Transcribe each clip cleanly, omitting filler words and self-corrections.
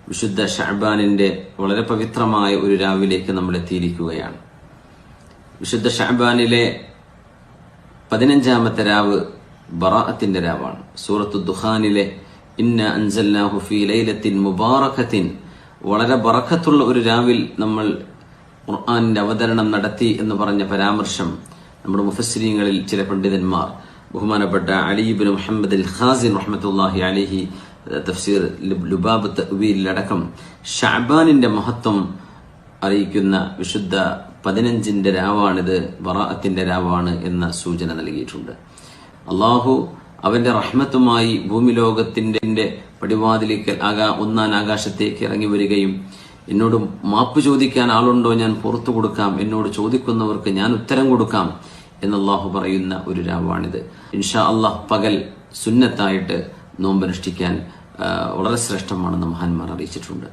വിശുദ്ധ ഷഅബാനിന്റെ വളരെ പവിത്രമായ ഒരു രാവിലേക്ക് നമ്മൾ എത്തിയിരിക്കുകയാണ്. വിശുദ്ധ ഷഅബാനിലെ 15ാമത്തെ രാവ് ബറാഅത്തിന്റെ രാവാണ്. സൂറത്തു ദുഖാനിലെ ഇന്ന അൻസൽനാഹു ഫീ ലൈലത്തിൻ മുബാറകത്തിൻ, വളരെ ബറക്കത്തുള്ള ഒരു രാവിൽ നമ്മൾ ഖുർആനിന്റെ അവതരണം നടത്തി എന്ന് പറഞ്ഞ പരാമർശം നമ്മുടെ മുഫസ്സിരീങ്ങളിൽ ചില പണ്ഡിതന്മാർ, ബഹുമാനപ്പെട്ട അലി ഇബ്നു മുഹമ്മദ് അൽ ഖാസിൻ റഹ്മത്തുള്ളാഹി അലൈഹി തഫ്സീർ ലുബാബ് തഅ്വീലിലടക്കം ഷഅബാനിന്റെ മഹത്വം അറിയിക്കുന്ന വിശുദ്ധ 15ന്റെ രാവാണിത്, ബറാഅത്തിന്റെ രാവാണ് എന്ന സൂചന നൽകിയിട്ടുണ്ട്. അള്ളാഹു അവന്റെ റഹ്മത്തുമായി ഭൂമി ലോകത്തിന്റെ പടിവാതിലേക്ക് ഒന്നാം ആകാശത്തേക്ക് ഇറങ്ങി വരികയും എന്നോട് മാപ്പ് ചോദിക്കാൻ ആളുണ്ടോ, ഞാൻ പുറത്തു കൊടുക്കാം, എന്നോട് ചോദിക്കുന്നവർക്ക് ഞാൻ ഉത്തരം കൊടുക്കാം എന്ന് അള്ളാഹു പറയുന്ന ഒരു രാവാണിത്. ഇൻഷാ അള്ളാഹ് പകൽ സുന്നത്തായിട്ട് നോമ്പനുഷ്ഠിക്കാൻ വളരെ ശ്രേഷ്ഠമാണെന്ന് മഹാന്മാർ അറിയിച്ചിട്ടുണ്ട്.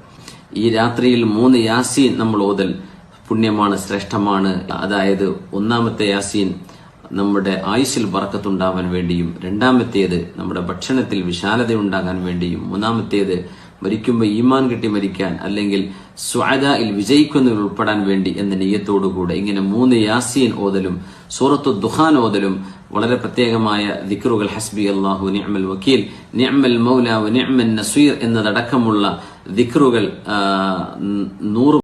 ഈ രാത്രിയിൽ 3 യാസീൻ നമ്മൾ ഓതൽ പുണ്യമാണ്, ശ്രേഷ്ഠമാണ്. അതായത് ഒന്നാമത്തെ യാസീൻ നമ്മുടെ ആയുസ്സിൽ ബറക്കത്തുണ്ടാവാൻ വേണ്ടിയും, രണ്ടാമത്തേത് നമ്മുടെ ഭക്ഷണത്തിൽ വിശാലതയുണ്ടാകാൻ വേണ്ടിയും, മൂന്നാമത്തേത് മരിക്കുമ്പോൾ ഈമാൻ കിട്ടി മരിക്കാൻ അല്ലെങ്കിൽ സ്വാദയിൽ വിജയിക്കുന്നതിൽ ഉൾപ്പെടാൻ വേണ്ടി എന്ന നിയ്യത്തോടുകൂടെ ഇങ്ങനെ 3 യാസീൻ ഓതലും സൂറത്തു ദുഖാൻ ഓതലും വളരെ പ്രത്യേകമായ ദിക്റുകൾ, ഹസ്ബി അല്ലാഹു നിഅമൽ വക്കീൽ, നിഅമൽ മൗല വ നിഅമൻ നസീർ എന്നതടക്കമുള്ള ദിക്റുകൾ 100